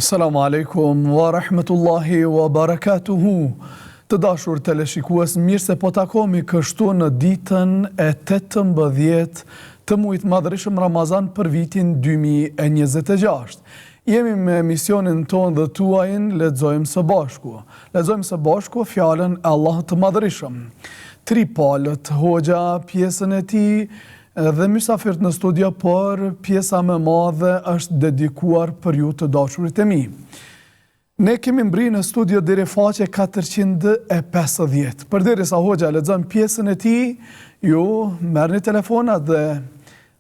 Assalamu alaikum wa rahmetullahi wa barakatuhu. Të dashur teleshikues, mirë se po takomi kështu në ditën e 18 të muajit madhërisëm Ramazan për vitin 2026. Jemi me emisionin tonë dhe tuajin Lexojmë së bashku. Lexojmë së bashku fjalën e Allahut të madhërisëm. Tri palët, hoxha, pjesën e tij dhe mysafirt në studio, por pjesa më e madhe është dedikuar për ju të dashurit e mi. Ne kemi mbri në studio deri faqe 450. Përderisa hoxha lexon pjesën e tij, ju merrni telefonat dhe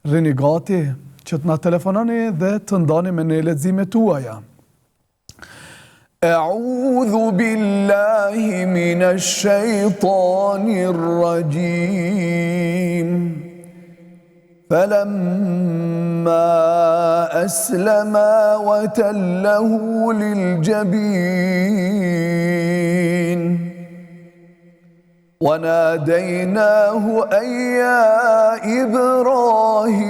rrini gati që të na telefononi dhe të ndani me në leximet tuaja. A'udhu billahi minash shaitanir rajim. فلما أسلما وتله للجبين وناديناه أن يا إبراهيم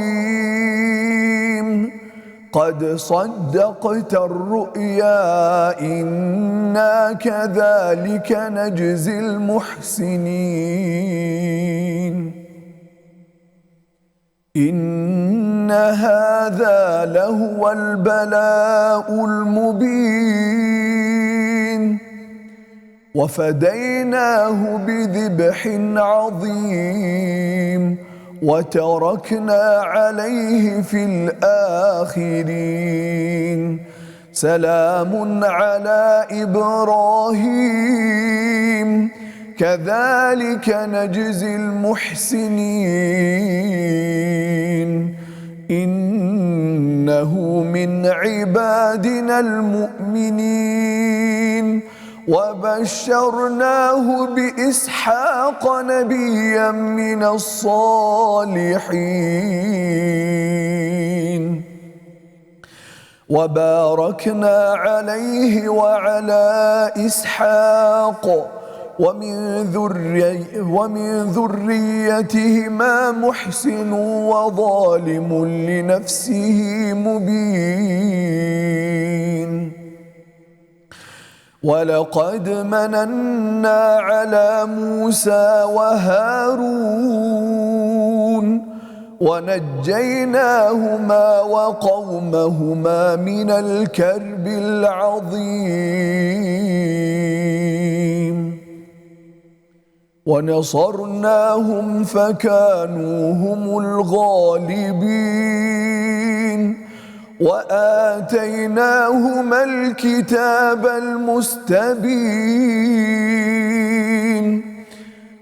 قد صدقت الرؤيا إنا كذلك نجزي المحسنين إن هذا لهو البلاء المبين وفديناه بذبح عظيم وتركنا عليه في الآخرين سلام على إبراهيم كذلك نجزي المحسنين إنه من عبادنا المؤمنين وبشرناه بإسحاق نبيا من الصالحين وباركنا عليه وعلى إسحاق ومن ذريتهما محسن وظالم لنفسه مبين ولقد مننا على موسى وهارون ونجيناهما وقومهما من الكرب العظيم ونصرناهم فكانوا هم الغالبين وآتيناهما الكتاب المستبين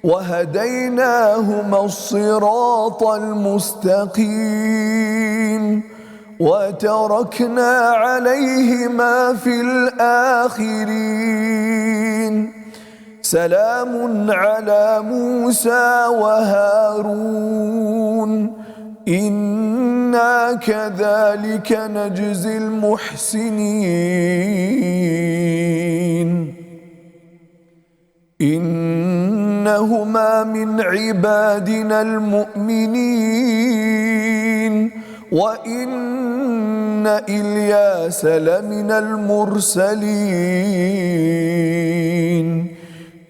وهديناهما الصراط المستقيم وتركنا عليهما في الآخرين سلام على موسى وهارون إنا كذلك نجزي المحسنين إنهما من عبادنا المؤمنين وإن إلياس لمن المرسلين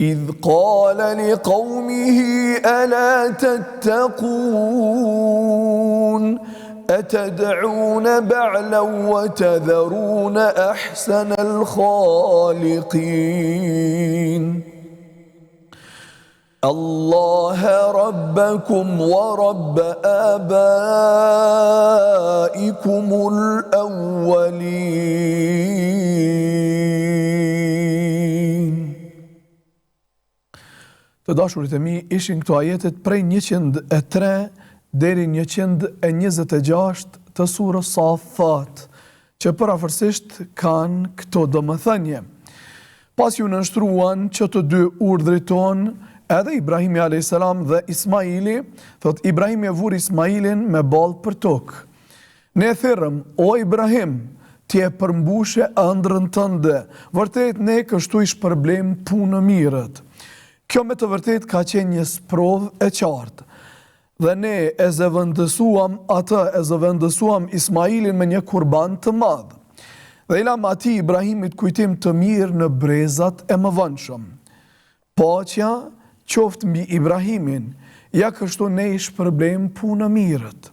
إذ قال لقومه ألا تتقون أتدعون بعلا وتذرون أحسن الخالقين الله ربكم ورب آبائكم الأولين. Të dashurit e mi, ishin këto ajetet prej 103 deri 126 të surës Safat, që përafërsisht kanë këto domethënie. Pas ju nështruan që të dy urdhrit tonë, edhe Ibrahimi a.s. dhe Ismaili, thot Ibrahimi e vur Ismailin me ballë për tokë. Ne thirrëm, o Ibrahim, ti e përmbushe ëndrrën tënde, vërtet ne kështu i shpërblem punë mirët. Kjo me të vërtet ka qenë një sprovë e qartë. Dhe ne e zëvendësuam Ismailin me një kurban të madh. Dhe i lam ati Ibrahimit kujtim të mirë në brezat e mëvonshëm. Paqja qoftë mbi Ibrahimin, ja kështu ne i shpërblim punë mirët.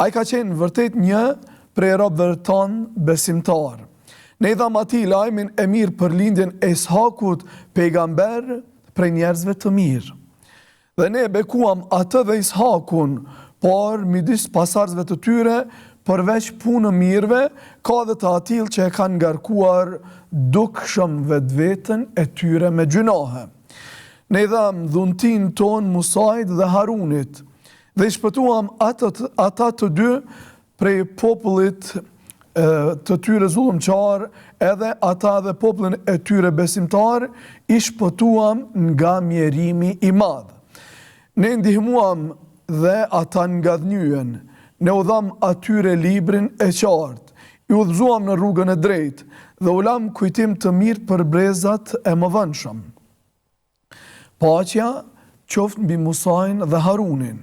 Ai ka qenë vërtet një prej robëve tanë besimtar. Ne i dham ati lajmin e mirë për lindjen e Ishakut, pejgamber prej njerëzve të mirë. Dhe ne bekuam atë dhe Ishakun, por midis pasardhësve të tyre, përveç punë mirëve, ka dhe të atill që e kanë ngarkuar dukshëm vetveten e tyre me gjunahe. Ne i dham dhuntin ton Musait dhe Harunit, dhe i shpëtuam ata të dy prej popullit të tyre zullumqar, edhe ata dhe popullin e tyre besimtar, i shpëtuam nga mjerimi i madh. Ne ndihmuam dhe ata nga dhënyen, ne u dham atyre librin e qartë, i udhëzuam në rrugën e drejtë dhe u lam kujtim të mirë për brezat e mëvonshëm. Paqja qoftë mbi Musain dhe Harunin.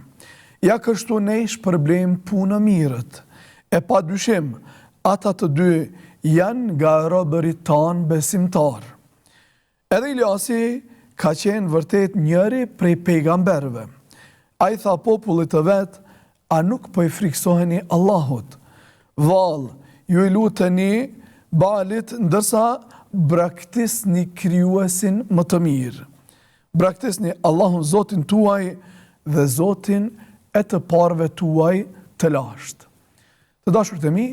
Ja kështu ne i shpërblim punë mirët. E pa dyshim, ata të dy janë nga robërit tanë besimtar. Edhe Iliasi ka qenë vërtet njëri prej pejgamberve. A i tha popullit të vetë, a nuk po i friksoheni Allahut? Val, ju i luteni Balit, ndërsa braktisni krijuesin më të mirë. Braktisni Allahun Zotin tuaj dhe Zotin e të parëve tuaj të lashtë. Të dashur të mi,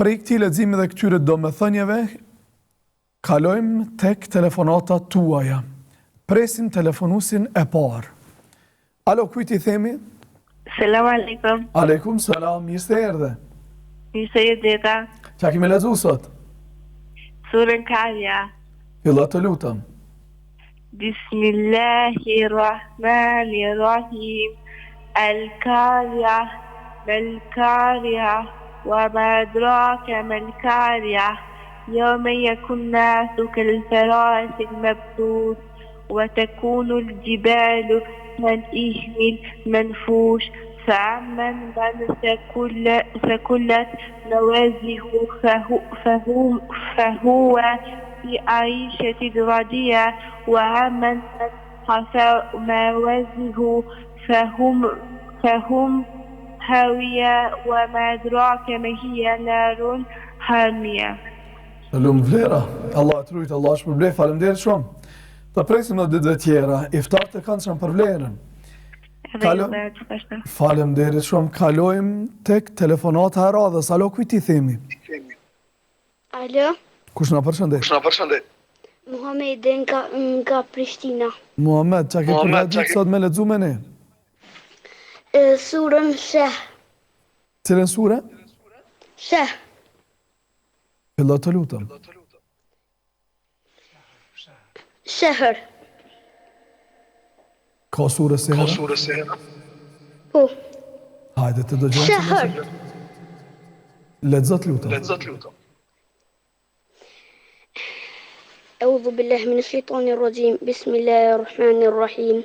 prej këtij leximi dhe këtyre domethënieve, kalojmë tek telefonatat tuaja. Presim telefonusin e parë. Alo, kujt i themi? Selam aleikum. Aleikum selam, mirë se erdhe. Mirë se erdheta. Çka kemi lexuar sot? Surën Karja. Fillo të lutem. Bismillahirrahmanirrahim. Al-Karja, mal-Karja, wa ma adraka mal-Karja. يوم يكون الناس كالفراش المبثوث وتكون الجبال كالإهن المنفوش فأما من ثقلت موازينه فهو في عيشة راضية وأما من خفت موازينه فهم هاوية وما أدراك ما هي نار حامية. Lumë vlera, Allah të rujtë, Allah është përblej, falemderit shumë. Të presim në ditëve tjera, iftar të kanë shumë për vlerën. Falemderit shumë, kalojmë tek telefonata e radhës. Alo, kujt i themi? Alo? Kush na përshëndet? Muhammed nga Prishtina. Muhammed, që ke përgatitur sot me lexu me ne? Surën Sheh. Cilën sure? Sheh. Fillo të lutem. Shehër. Ka sure sehra? Po. Hajde të dëgjojmë. Shehër. Lexo të lutem. أعوذ بالله من الشيطان الرجيم بسم الله الرحمن الرحيم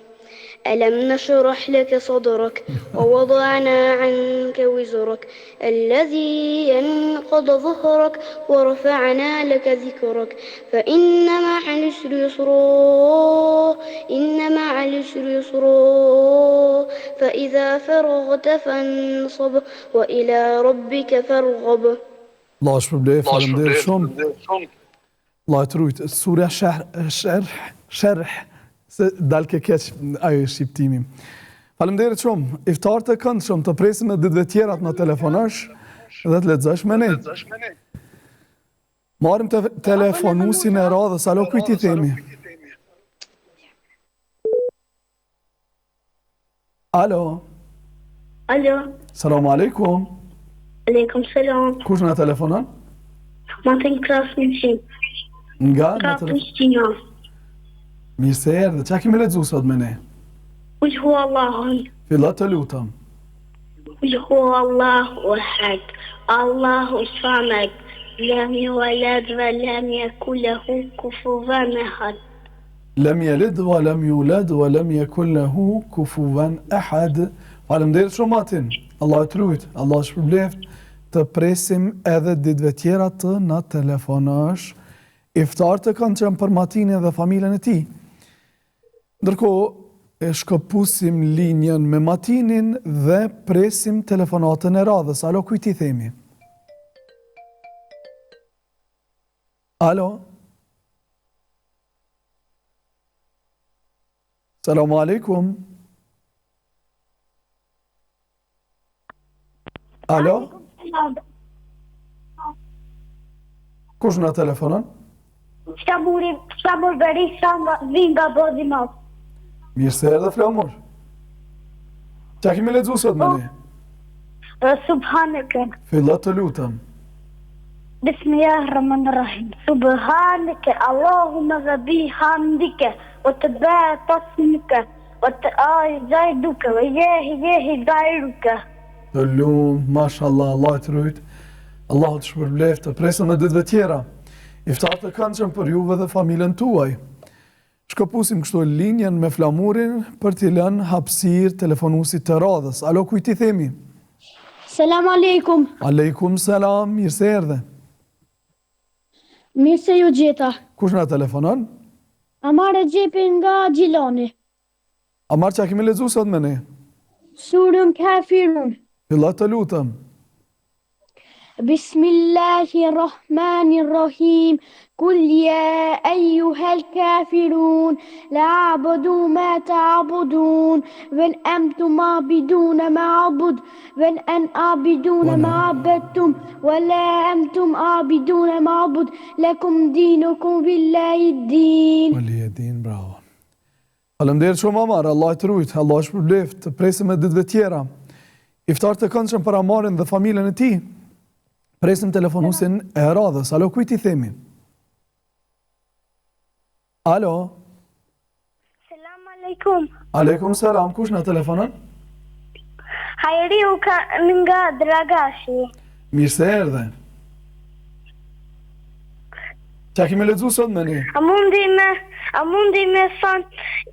ألم نشرح لك صدرك ووضعنا عنك وزرك الذي أنقض ظهرك ورفعنا لك ذكرك فإن مع العسر يسرا فإذا فرغت فانصب وإلى ربك فارغب. Allah është përblej, falemderit shumë. Allah të rujtë, surja Sherh, se dal ke keq ajo shqiptimi. Faleminderit shumë. Iftar të këndshëm, të presim në ditëve tjera të na telefonosh dhe të lexosh me ne. Marrim telefonusin e radhës. Alo, kujt i themi? Alo. Alo. Selam aleikum. Aleikum selam. Kush na telefonon? Matin Krasniqi. Nga Prishtina. Mirë se erdhe. Çka kemi lexuar sot me ne? Qul huwa Allahu. Fillo të lutem. Qul huwa Allahu ahad. Allahu samad. Lam yulad wa lam yakul lahu kufuwan ahad. Lam yalid wa lam yulad wa lam yakul lahu kufuwan ahad. Faleminderit shumë Matin. Allah të rujt, Allah shpërbleft. të presim edhe ditëve tjera të na telefonosh. Iftar të këndshëm për Matinin dhe familjen e tij. Ndërkohë, e shkëpusim linjën me Matinin dhe presim telefonatën e radhës. Alo, kujt i themi? Alo? Selamu alaikum. Alo? Kush na telefonon? Flamur Berisha vin nga Bodimos. Mirë se erdhe Flamur. Qa kemi lexuar sot me ne? Subhaneke. Fillo të lutem. Bismillahirrahmanirrahim. Subhaneke Allahumma wa bihamdike wa tabarakasmuka wa ta'ala wa yehi gairuka. Të lumë, mashallah, Allah të rujt, Allah të shpërbleft, të presëm në ditëve tjera. Iftar të këndshëm për juve dhe familjen tuaj. Shkëpusim kështu linjen me Flamurin për t'i lënë hapësirë telefonuesit të radhës. Alo, kujt i themi? Selam aleikum. Aleikum selam, mirë se erdhe. Mirë se ju gjeta. Kush na telefonon? Amar e gjepin nga Gjilani. Amar, qa kemi lexuar sot me ne? Surën Kafirun. Fillo të lutem. Bismillahirrahmanirrahim. Kul ya ayyuhal kafirun la a'budu ma ta'budun wa antum a'buduna ma a'bud wa an a'buduna ma a'badtum wa la antum a'buduna ma a'bud lakum dinukum billahi din. Waliyedin, bravo. Faleminderit shumë Amar, Allah të rujt, Allah shpërbleft, të presim e ditëve tjera. Iftar të këndshëm për Amarin dhe familjen e tij. Presim telefonuesin e radhës. Alo, kujt i themi? Alo? Selam aleikum. Aleikum selam, kush na telefonon? Hajriu nga Dragashi. Mirë se erdhe. Qa kemi lexuar sot me ne? A mundi me fan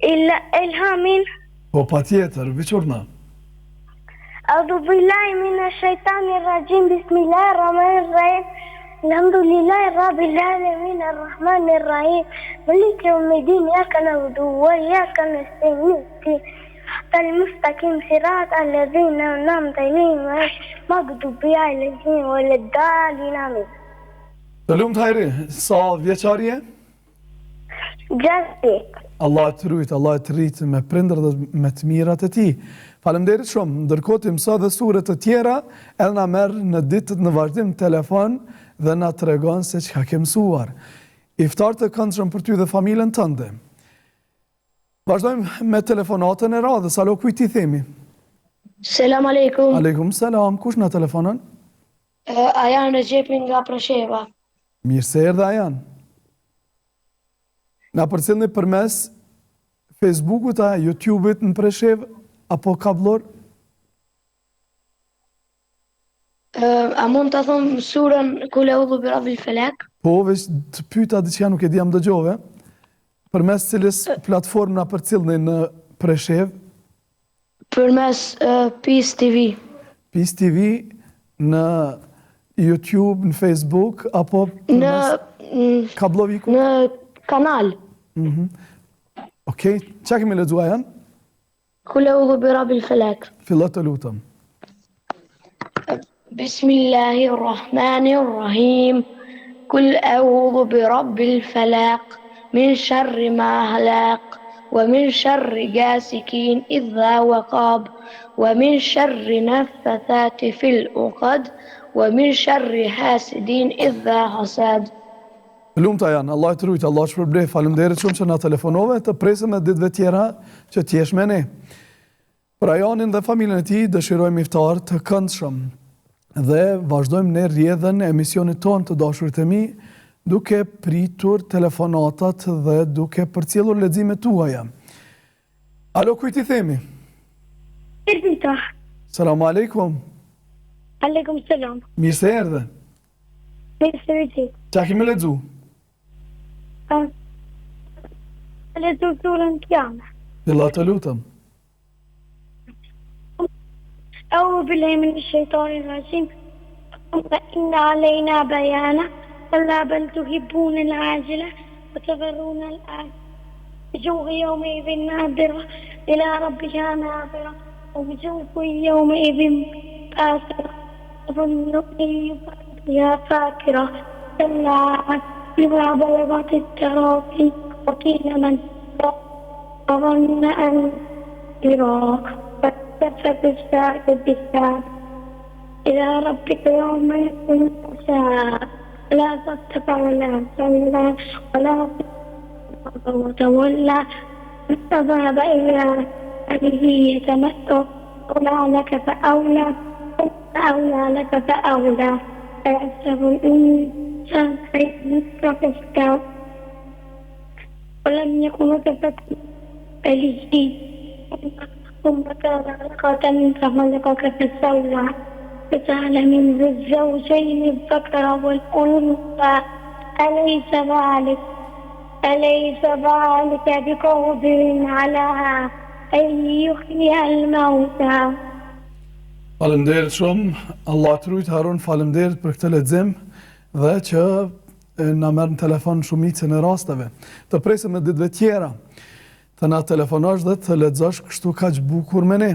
ilhamin? Po patjetër, veçorna. A'udhu billahi minash shaitanir rajim. Bismillahirrahmanirrahim. Alhamdulillahi rabbil alamin arrahmanir rahim. Maliki yawmiddin. Iyyaka na'budu wa iyyaka nasta'in. Al-mustaqim siratal ladzina an'amta alayhim ghayril maghdubi alayhim waladdallin. Amin. Të lumt Hajri, sa vjeçarje? 6. Allah të rujt, Allah të rrit me prindër dhe me të mirat e tij. Faleminderit shumë. Ndërkohë të mëso dhe sure të tjera, edhe na merr në ditët në vazhdim telefon dhe na tregon se çka ke mësuar. Iftar të këndshëm për ty dhe familjen tënde. Vazhdojmë me telefonatën e radhës. Alo, kujt i themi? Selam aleikum. Aleikum selam, kush na telefonon? Ajan e gjepin nga Presheva. Mirë se erdhe Ajan. Na përcjellni përmes Facebookut a YouTube-it në Preshevë apo kablor? A mund të thonë surën Kul a'udhu bi rabbil falaq? Po, veç të pyeta diçka nuk e di, jam dëgjove. Përmes cilës platformë na përcjellni në Preshevë? Përmes PIS TV. PIS TV në YouTube, në Facebook apo përmes kabloviku? Në kanal. Okej, çka kemi lexuar janë? Kul a'udhu bi rabbil falaq. Fillo të lutem. Bismillahirrahmanirrahim. Kul a'udhu bi rabbil falaq min sharri ma khalaq wa min sharri ghasikin idha waqab wa min sharri naffathati fil uqad wa min sharri hasidin idha hasad. Lumta janë, Allah të rujtë, Allah shpërblef, faleminderit shumë që na telefonove, të presim e ditëve tjera që t'jesh me ne. Për Ajanin dhe familjen e tij dëshirojmë iftar të këndshëm dhe vazhdojmë ne rrjedhën e emisionit tonë të dashurit e mi, duke pritur telefonatat dhe duke përcjellur leximet tuaja. Alo, kujt i themi? Erdita. Selam aleikum. Aleikum selam. Mirë se erdhe. Mirë se viti. Qa kemi lexu? Lexu surën Kiyama. Allah të lutem. A'udhu billahi minash shaitanir rajim. ثم إن علينا بيانه كلا بل تحبون العاجلة وتذرون الآخرة وجوه يومئذ ناظرة إلى ربها ناظرة ووجوه يومئذ باسرة تظن أن يفعل بها فاكرة كلا إذا بلغت التراقي وقيل من وظن أن فراق فالتفت الساعة بالساعة إلى ربك يومئذ المساء لا تصدق ولا صلى ولا وتولى فذهب إلى أهله يتمتع أولى لك فأولى لك فأولى أيحسب الإنسان أن يترك ولم يكن نطفة به ثم كان علقة فخلقك فسوى فجعل منه الزوجين الذكر والأنثى أليس ذلك بقادر على أن يحيي الموتى. Faleminderit shumë, Allah të rujt Harun, faleminderit për këtë lexim dhe që na merr në telefon shumicën e rasteve. Të presim në ditëve tjera të na telefonosh dhe të lexosh kështu kaq bukur me ne.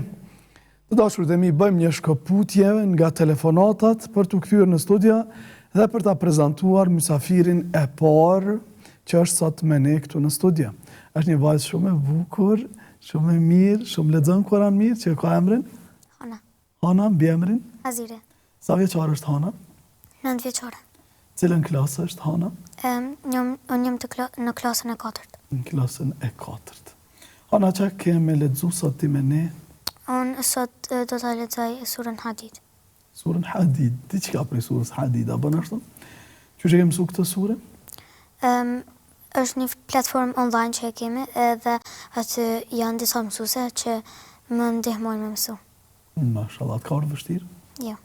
Të dashurit e mi, bëjmë një shkëputje nga telefonatat për të kthyer në studio dhe për ta prezantuar mysafirin e parë që është sot me ne këtu në studio. Është një vajzë shumë e bukur, shumë e mirë, shumë lexon Kur'an mirë, që ka emrin Hana, mbi emrin? Azire. Sa vjeçare është Hana? 9 vjeçare. Cilën klasë është Hana? Unë jam në klasën e 4. Në klasën e 4. Hana, që keme lexuar sot ti me ne? Unë sot do ta lexoj surën Hadid. Surën Hadid. Ti çka prej surës Hadid a bën ashtu? Çu që kemi mësuar këtë surë? Është një platformë online që e kemi dhe aty janë disa mësuese që më ndihmojnë me mësu. Mashallah, ka orë vështirë? Jo.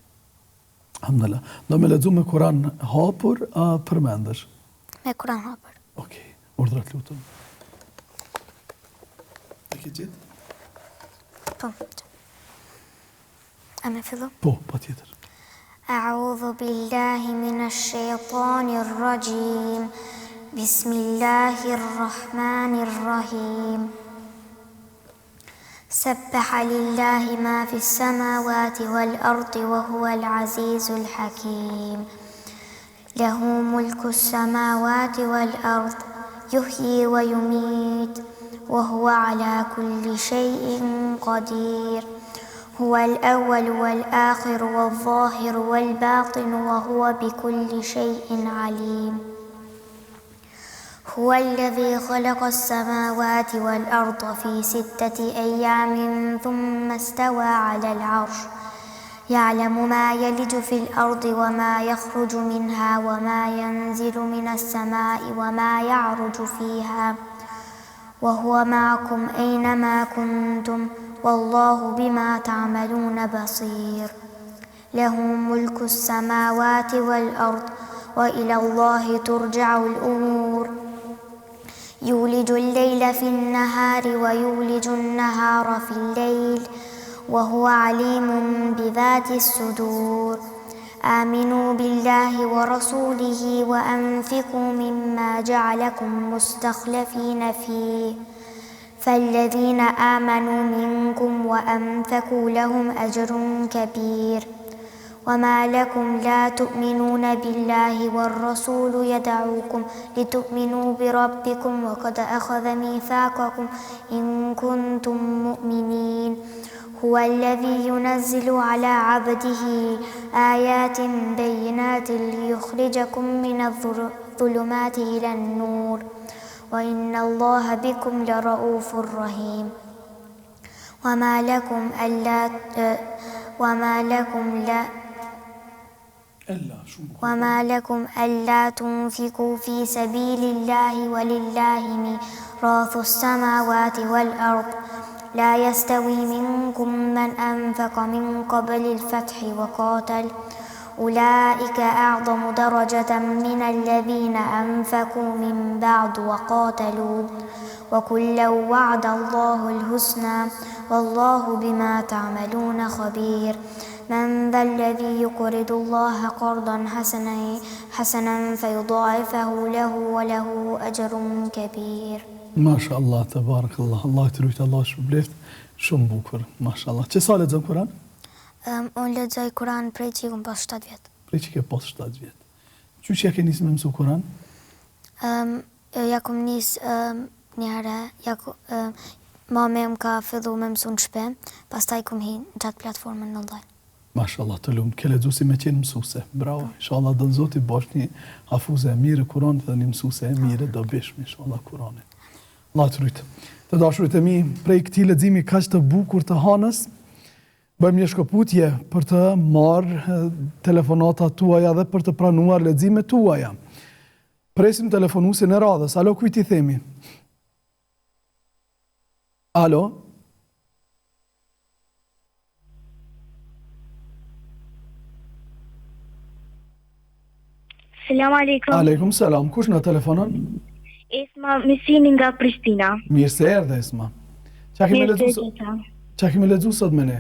Alhamdulillah. Do me lexu me Kur'an hapur a përmendesh? Me Kur'an hapur. Okej, urdhra të lutem. E ke gjetë? Po. A me fillu? Po, patjetër. أعوذ بالله من الشيطان الرجيم بسم الله الرحمن الرحيم سبح لله ما في السماوات والأرض وهو العزيز الحكيم له ملك السماوات والأرض يحيي ويميت وهو على كل شيء قدير هو الأول والآخر والظاهر والباطن وهو بكل شيء عليم هو الذي خلق السماوات والأرض في 6 أيام ثم استوى على العرش يعلم ما يلج في الأرض وما يخرج منها وما ينزل من السماء وما يعرج فيها وهو معكم أينما كنتم والله بما تعملون بصير له ملك السماوات والأرض وإلى الله ترجع الأمور يولج الليل في النهار ويولج النهار في الليل وهو عليم بذات الصدور آمنوا بالله ورسوله وأنفقوا مما جعلكم مستخلفين فيه فالذين آمنوا منكم وأنفقوا لهم أجر كبير وما لكم لا تؤمنون بالله والرسول يدعوكم لتؤمنوا بربكم وقد أخذ ميثاقكم إن كنتم مؤمنين هو الذي ينزل على عبده آيات بينات ليخرجكم من الظلمات إلى النور وإن الله بكم لرؤوف رحيم وما لكم ألا تنفقوا في سبيل الله ولله ميراث السماوات والأرض لا يستوي منكم من أنفق من قبل الفتح وقاتل أولئك أعظم درجة من الذين أنفقوا من بعد وقاتلوا وكلا وعد الله الحسنى والله بما تعملون خبير من ذا الذي يقرض الله قرضا حسنا فيضاعفه له وله أجر كبير. Masha Allah, të barëk Allah. Allah të rujtë, Allah shpërbleft. Shumë bukur, masha Allah. Që sa lexon Kur'an? Unë lexoj Kur'an prej që kom pas 7 vjet. Prej që ke pas 7 vjet. Që ja ke nisë me mësu Kur'an? Ja kom nis një herë, mame më ka fillu me mësu në shpe, pastaj kom hi në qatë platformën në online. Mashallah, të lumë, ke lexuar si me qenë mësuse. Bravo, inshallah dënë Zoti bash një hafuze e mirë Kur'anit dhe një mësuse e mirë do bishme, inshallah Kur'anit. Allah të rujtë. Të dashurit e mi, prej këtij leximi kaq të bukur të Hanës, bëjmë një shkëputje për të marrë telefonatat tuaja dhe për të pranuar leximet tuaja. Presim telefonuesin e radhës. Alo, kujt i themi? Alo? Selam aleikum. Aleikum selam. Kush na telefonon? Esma Mesini nga Prishtina. Mirë se erdhe, Esma. Qa kemi lexuar sot me ne?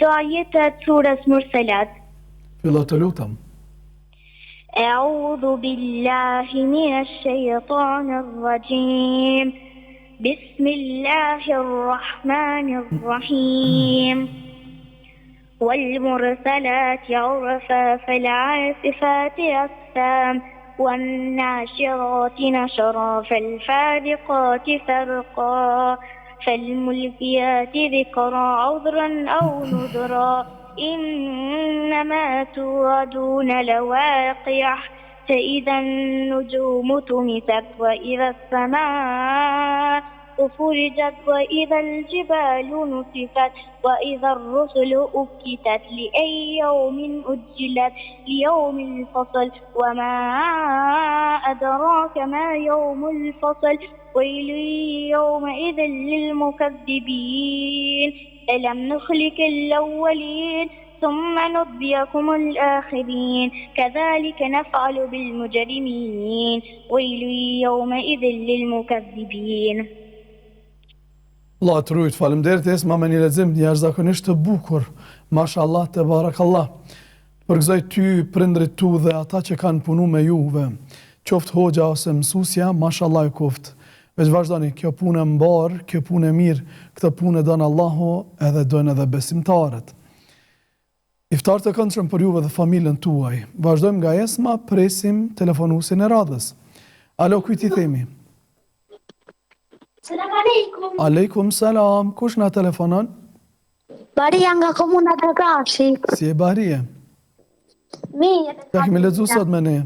Do ajetet surës Mursalat. Fillo të lutem. أعوذ بالله من الشيطان الرجيم بسم الله الرحمن الرحيم والمرسلات عرفا فالعاصفات عصفا والناشرات نشرا فالفارقات فرقا فالملقيات ذكرا عذرا أو نذرا إنما توعدون لواقع فإذا النجوم طمست وإذا السماء فرجت وإذا الجبال نسفت وإذا الرسل أكتت لأي يوم أجلت ليوم الفصل وما أدراك ما يوم الفصل ويل يومئذ للمكذبين ألم نخلق الأولين ثم نتبعكم الآخرين كذلك نفعل بالمجرمين ويل يومئذ للمكذبين. Allah të rujtë, faleminderit Esma me një lexim jashtëzakonisht të bukur. Mashallah, te barakallah. Përgëzoj ty, prindrit tu dhe ata që kanë punu me juve. Qoftë hoxha ose mësusja, mashallah ju koft. Veç vazhdoni, kjo punë e mbar, kjo punë e mirë, këtë punë e donë Allahu edhe donë edhe besimtarët. Iftar të këndshëm për juve dhe familjen tuaj. Vazhdojmë nga Esma, presim telefonuesin e radhës. Alo, kujt i themi? Selam aleikum. Aleikum selam. Kush na telefonon? Baria nga komuna Dragashi. Si e Barie? Mirë. Ja kemi lexuar sot me ne.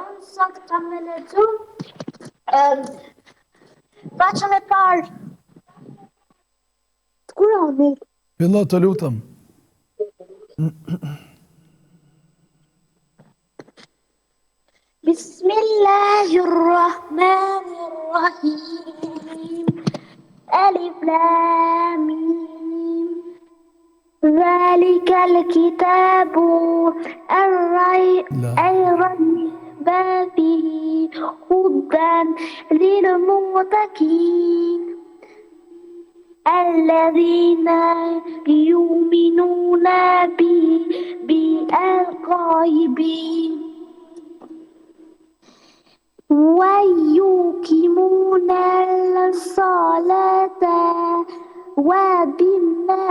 Unë sot kam me lexu Paqën e parë të Kuranit. Fillo të lutem. Bismillahirrahmanirrahim. Alif lam mim. Zalikal kitabu ar-rayb fihi hudan lil muttaqin. الذين يؤمنون بالغيب ويقيمون الصلاة وبما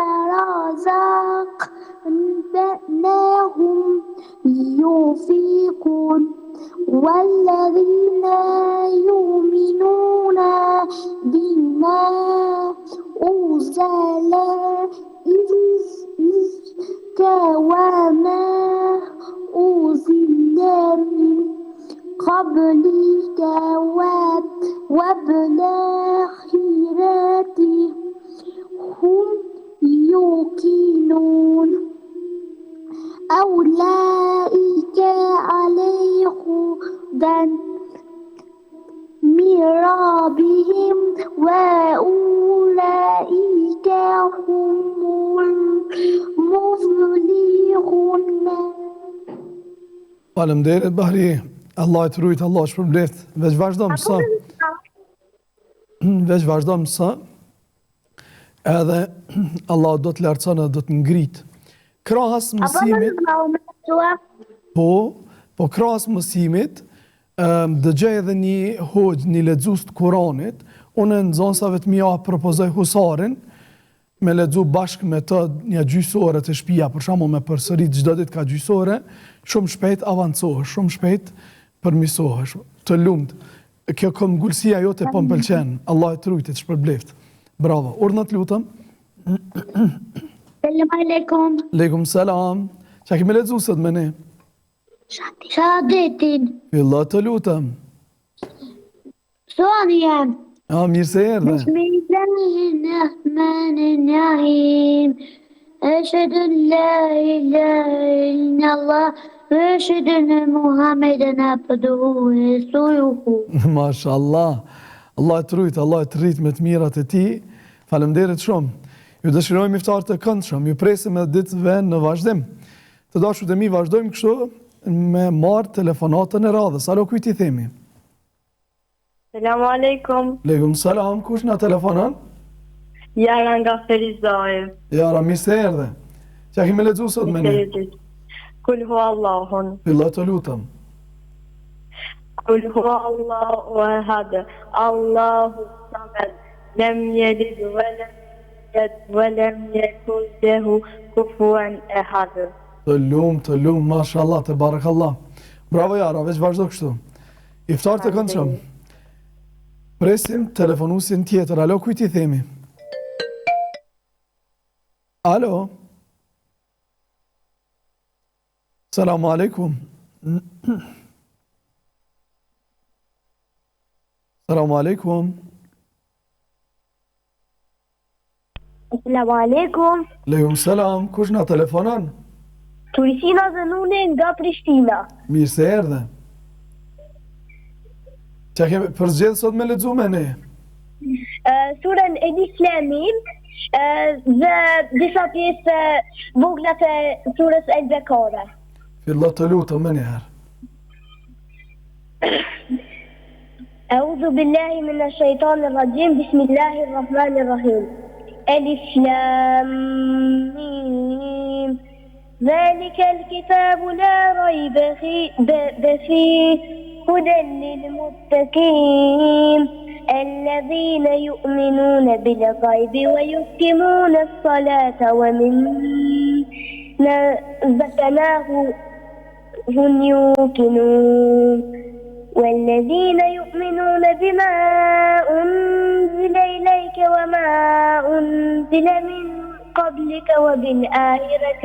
رزقناهم ينفقون والذين يؤمنون بما أنزل إليك وما أنزل من قبلك وبالآخرة هم يوقنون أولئك عليهم هدى من ربهم وأولئك هم المفلحون. Faleminderit Bahri. Allah të rujtë, Allah shpërbleft. Veç vazhdo mësa. veç vazhdo mësa, edhe Allah do të lartëson edhe do të ngrit. Krahas mësimit, po krahas mësimit, dëgjoj edhe një hoxh, një lexues të Kuranit, unë në zonësave të mia propozoj husarin, me lexu bashkë me të një gjysore të shtëpia, për shembull me përsërit çdo ditë ka gjysore, shumë shpejt avancohesh, shumë shpejt përmirësohesh. Të lumt. Kjo këmbgulësia jote po më pëlqen. Allah e trujtë të shpërbleft. Bravo. Urdhna të lutem. Selam aleikum. Aleikum selam. Çka kemi lexuar sot me ne? Shahadetin. Fillo të lutem. Soni jam. Mirë se erdhe. Bismillahirrahmanirrahim. Ashhadu an la ilaha illallah wa ashhadu anna Muhammeden abduhu wa rasuluhu. Mashallah. Allah e trujt, Allah e të rrit me të mirat e ti. Faleminderit shumë. Ju dëshirojmë iftar të këndshëm, ju presim edhe ditëve në vazhdim. Të dashur të mi vazhdojmë kështu me marrë telefonatën e radhës. Alo, kujt i themi? Selamu alaikum. Aleikum salam, kush na telefonon? Jara nga Ferizaj. Jara, mirë se erdhe. Çka kemi lexuar sot me ne? Kul hu Allahun. Fillo të lutem. Kul hu Allahu ahad. Allahu samad. Lem yelid wa lam yulad wa lam yakul lahu kufuwan ahad. Të lumë, mashallah, të barakallah. Bravo Jara, veç vazhdo kështu. Iftar të këndshëm. Presim telefonusin tjetër. Alo, kujt i themi? Alo. Selamu alaikum. Selamu alaikum. Assalamu alaikum. Aleikum selam. Kush na telefonon? Turisina Zanune nga Prishtina. Mirë se erdhe. Çka kemi përzgjedhur sot me lexu me ne? Surën e Islamit dhe disa pjesë vogla të surës El Bekara. Fillo të lutem më njëherë. A'udhu billahi minash shaitanir rajim. Bismillahir rahmanir rahim. Alif lam mim. ذلك الكتاب لا ريب فيه هدى للمتقين الذين يؤمنون بالغيب ويقيمون الصلاة ومما رزقناهم هم يوقنون والذين يؤمنون بما أنزل إليك وما أنزل من قبلك وبالآخرة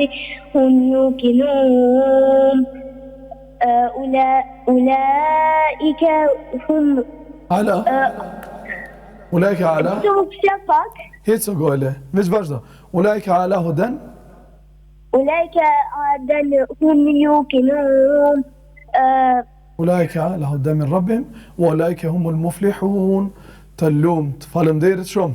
هم يوقنون أولئك هم أولئك على هيك سؤال مش بجدا أولئك على هدى أولئك هدى هم يوقنون أولئك على هدى من ربهم وأولئك هم المفلحون تلوم فالمديرت شوم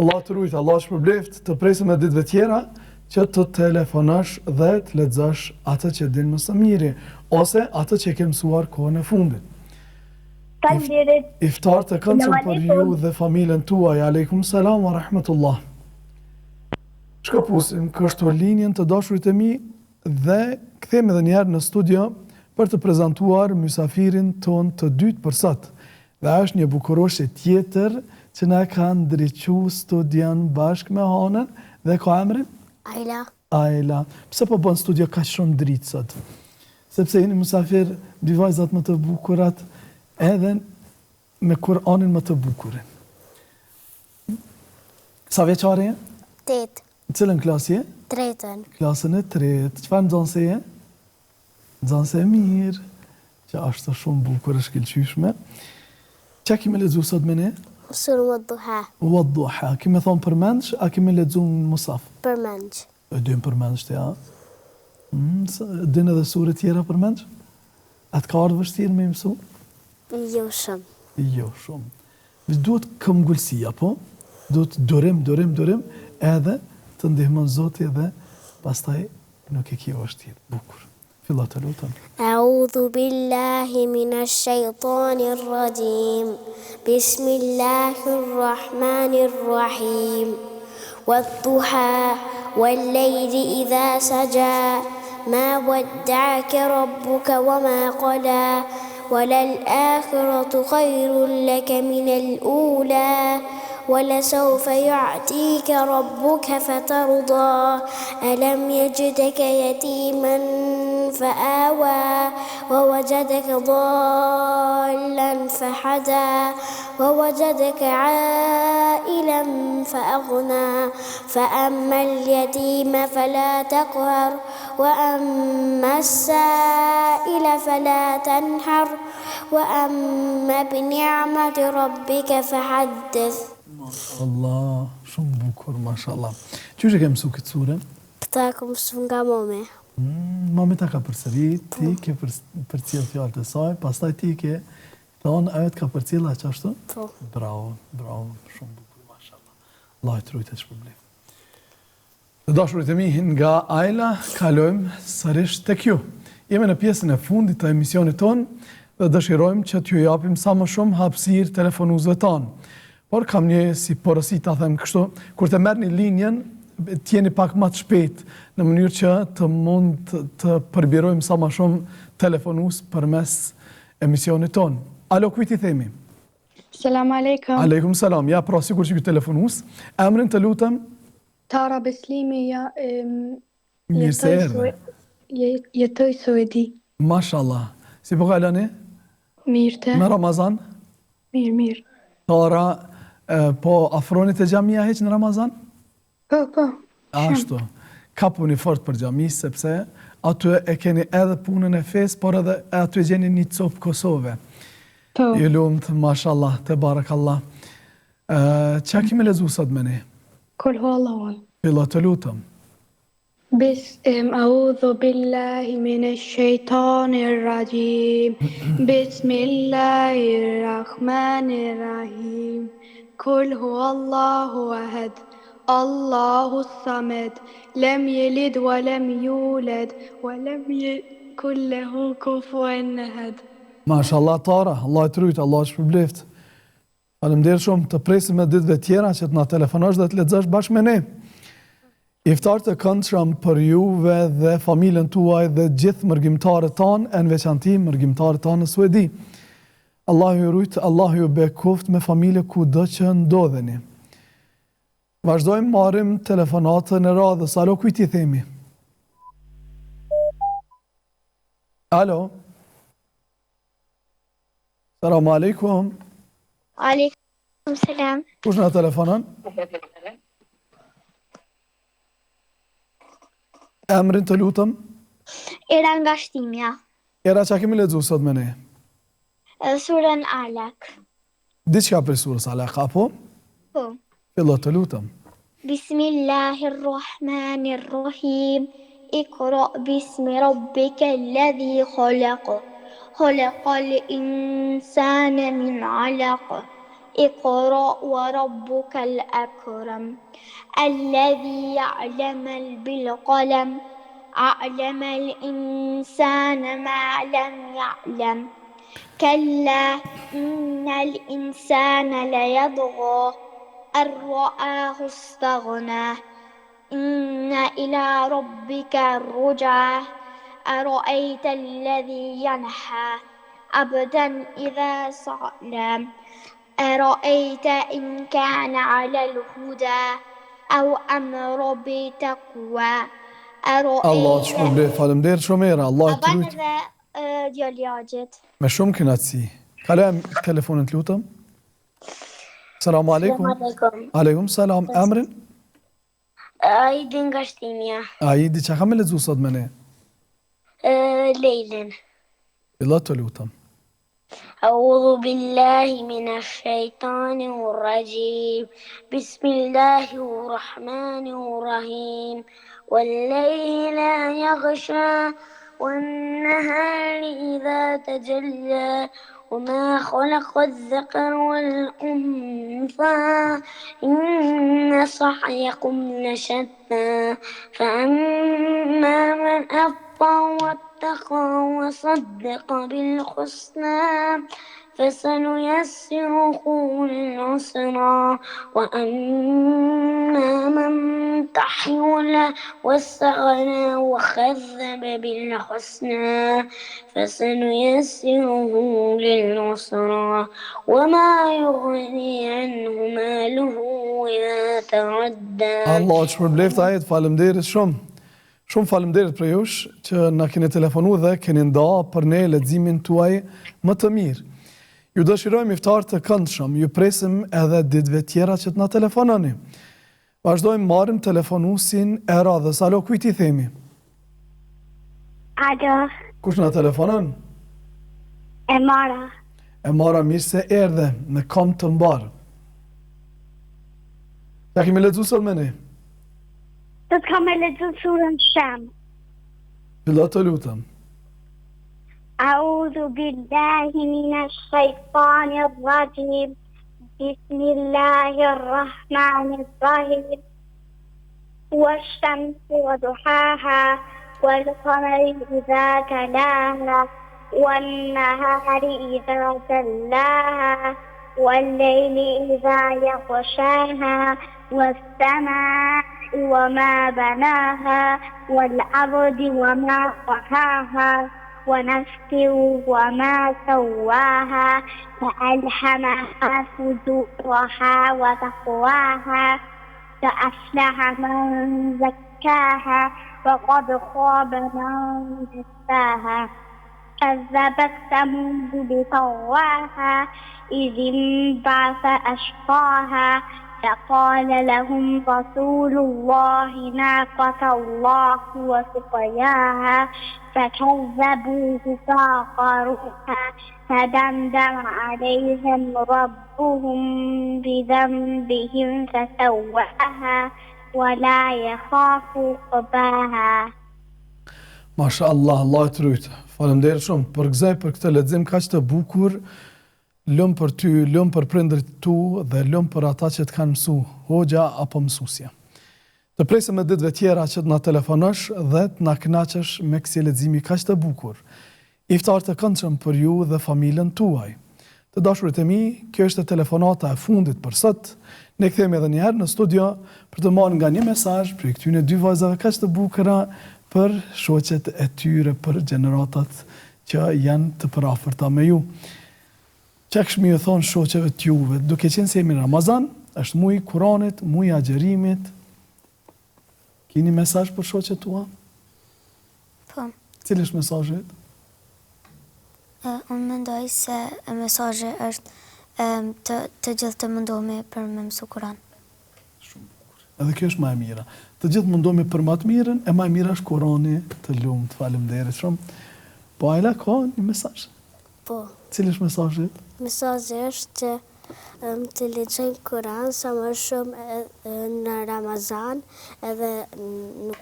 Allah të rujtë, Allah shpërbleft, të presim e ditëve tjera që të telefonash dhe të lexosh atë që din më së miri, ose atë që ke mësuar kohën e fundit. Iftar të këndshëm për ju dhe familjen tuaj. Aleikum salam wa rahmatullah. Shkëpusim kështu linjen të dashurit e mi dhe kthehemi edhe një herë në studio për të prezantuar mysafirin ton të dytë për sot. Dhe është një bukuroshe tjetër që na ka ndriqu studion bashkë me Hanën dhe ka emrin? Ajla. Pse po bën studio ka shumë dritë sot? Sepse jeni musafir dy vajzat më të bukurat edhe me Kur'anin më të bukurin. Sa vjeçare je? 8. Cilën klasë je? 3. Klasën e 3. Çfarë nxënëse je? Nxënëse e mirë, që është shumë bukur e shkëlqyeshme. Çka kemi lexuar sot me ne? Surë Wadduha. Wadduha. Kemi thonë përmendsh, a kemi lexuar në musaf? Përmendsh. E dim përmendsh të ja? Din edhe surë tjera përmendsh? Atë ka ardhë vështirë me mësu? Jo shumë. Jo shumë. Duhet këmbgulësia, po? Duhet durim, edhe të ndihmon Zoti dhe pastaj nuk e kjo vështirë. Bukur. Fillo të lutem. أعوذ بالله من الشيطان الرجيم بسم الله الرحمن الرحيم والضحى والليل إذا سجى ما ودعك ربك وما قلى وللآخرة خير لك من الأولى ولسوف يعطيك ربك فترضى ألم يجدك يتيما فآوى ووجدك ضالا فهدى ووجدك عائلا فأغنى فأما اليتيم فلا تقهر وأما السائل فلا تنحر وأما بنعمة ربك فحدث. Allah, shumë bukur, mashallah. Qysh e ke mësu këtë sure? Këta e kom mësu nga mame. Mami ta ka përsërit, ti ke përcjell fjalët e saj, pastaj ti ke thonë ajo të ka përcjell aq ashtu? Po. Bravo, shumë bukur, mashallah. Allah të rujtë të shpërblim. Të dashurit e mi, nga Ajla, kalojmë sërish tek ju. Jemi në pjesën e fundit të emisionit tonë dhe dëshirojmë që t'ju japim sa më shumë hapësirë telefonuzëve tanë. Por kam një si porosi ta them kështu, kur të merrni linjen, t'jeni pak më të shpejt në mënyrë që të mund të përbirojmë sa më shumë telefonus përmes emisionit tonë. Alo, kujt i themi? Selam aleikum. Aleikum salam. Ja, pra sikur që ky telefonus. Emrin të lutem? Tara Beslimi, Mirë se erdhe. jetoj Suedi. Mashallah. Si po kaloni? Mirë te. Me Ramazan? Mirë. Tara, po afroni te xhamia hiç në Ramazan? Po. Ashtu. Ka puni fort për xhami sepse aty e keni edhe punën e fesë, por edhe aty gjeni një copë Kosove. Po. Ju lumt, mashallah, te barakallah. Çka kemi lezu sot me ne? Kul hu Allahun. Fillo të lutem. أعوذ بالله من الشيطان الرجيم بسم الله الرحمن الرحيم قل هو الله أحد الله الصمد لم يلد ولم يولد ولم يكن له كفوا أحد. Mashallah Tara, Allah të rujtë, Allah të shpërbleft. Faleminderit shumë, të presim me ditëve tjera që të na telefonosh dhe të lexosh bashkë me ne. Iftar të këndshëm për juve dhe familjen tuaj dhe gjithë mërgjimtarët tanë, e në veçanti mërgjimtarët tanë në Suedi. Allahu ju rujtë, Allahu ju bekuft me familje kudo që ndodheni. Vazhdojmë marrim telefonatën e radhës. Alo, kujt i themi? Alo. Selamu alaikum. Aleikum selam. Kush na telefonon? Emrin të lutem? Era nga shtimja. Era që kemi lexuar sot me ne? Surën Alak. Diçka për surës Alak, apo? Po. Fillo të lutem. Bismillahirrahmanirrahim. Iqra bismi rabbika alladhi khalaq. Khalaqal insana min 'alaq. Iqra wa rabbukal akram. الذي يعلم بالقلم علم الإنسان ما لم يعلم كلا إن الإنسان ليطغى أن رآه استغنى إن إلى ربك الرجعى أرأيت الذي ينهى عبدا إذا صلى أرأيت إن كان على الهدى أو أمر بتقوى Allah të shpërblet, faleminderit shumë era, Allah të rujt. dhe djaliagjet. Me shumë kënaqësi. Kalojmë telefonin të lutem. Selamu alaikum. Aleikum salam. Emrin? Aidi nga shtimja. Aidi, çka kam lexuar sot me ne? Lejlen. Fillo të lutem. أعوذ بالله من الشيطان الرجيم بسم الله الرحمن الرحيم والليل يغشى والنهار إذا تجلى وما خلق الذكر والأنثى إن سعيكم لشتى فأما من أبطى واتقى وصدق بالحسنى فسنيسره للعسرى وأما من بخل واستغنى وكذب بالحسنى فسنيسره للعسرى وما يغني عنه ماله إذا تردى. Allah që përbleft ajet, faleminderit shumë. Shumë faleminderit për jush që na keni telefonu dhe keni nda për ne leximin tuaj më të mirë. Ju dëshirojmë iftar të këndshëm, ju presim edhe ditëve tjera që të na telefononi. Vazhdojmë marrim telefonusin e radhës. Alo, kujt i themi? Alo, Kush na telefonon? e Mara. E Mara, mirë se erdhe me kom të mbar. Ja kemi lexuar sot ne. Do të kam e lexuar surën Sham. Fillo të lutem. أعوذ بالله من الشيطان الرجيم بسم الله الرحمن الرحيم والشمس وضحاها والقمر إذا تلاها والنهار إذا جلاها والليل إذا يغشاها والسماء وما بناها والأرض وما طحاها ونفس وما سواها فألهمها فجورها وتقواها فأفلح من زكاها وقد خاب من دساها كذبت ثمود بطغواها إذ انبعث أشقاها فقال لهم رسول الله ناقة الله وسقياها فكذبوه فعقروها فدمدم عليهم ربهم بذنبهم فسواها ولا يخاف عقباها. Masha Allah, Allah të rujtë. Faleminderit shumë për gëzaj për këtë lexim kaq të bukur. Lëm për ty, lëm për prindrit tu dhe lëm për ata që të kanë mësu, hoxha apo mësusja. Të presim me ditëve tjera që të na telefonosh dhe të na kënaqësh me kësi leximi kaq të bukur. Iftar të këndshëm për ju dhe familjen tuaj. Të dashurit e mi, kjo është telefonata e fundit për sot. Ne kthehemi edhe një herë në studio për të marrë nga një mesazh për këtyre dy vajzave kaq të bukura për shoqet e tyre, për gjeneratat që janë të përafërta me ju. Çka këshmi ju thonë shoqeve të juve, duke qenë se jemi në Ramazan, është muaj i Kuranit, muaj i agjerimit. Keni mesazh për shoqet tua? Po, Cili është mesazhi? unë mendoj se mesazhi është të gjithë të mundohemi për me mësu Kur'an. Edhe kjo është më e mira. Të gjithë mundohemi për më të mirën, e më e mira është Kurani, të lumt, faleminderit shumë. Po Ajla ka një mesazh. Po, Cili është mesazhi? mesazhi është që të lexojmë Kur'an sa më shumë në Ramazan edhe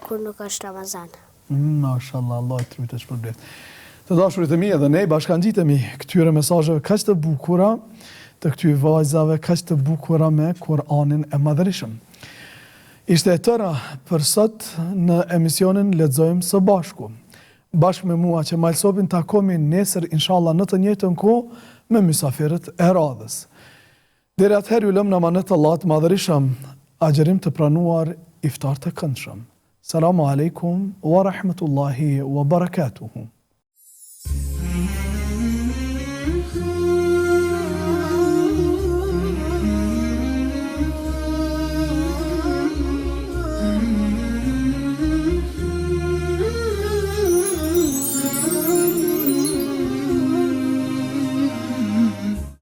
kur nuk është Ramazan. Mashallah, Allah të rujtë që përbleft. Të dashurit e mi edhe ne bashkangjitemi këtyre mesazheve kaq të bukura, të këtyre vajzave kaq të bukura me Kur'anin e Madhërisëm. Ishte e tëra për sot në emisionin Lexojmë së bashku. Bashkë me mua që Malsopin takomi nesër inshallah në të njëjtën kohë me mysafirët e radhës. Deri atëherë ju lëm në amanet Allah të Madhërisëm, agjerim të pranuar, iftar të këndshëm. Selamu alaikum wa rahmetullahi wa barakatuhu.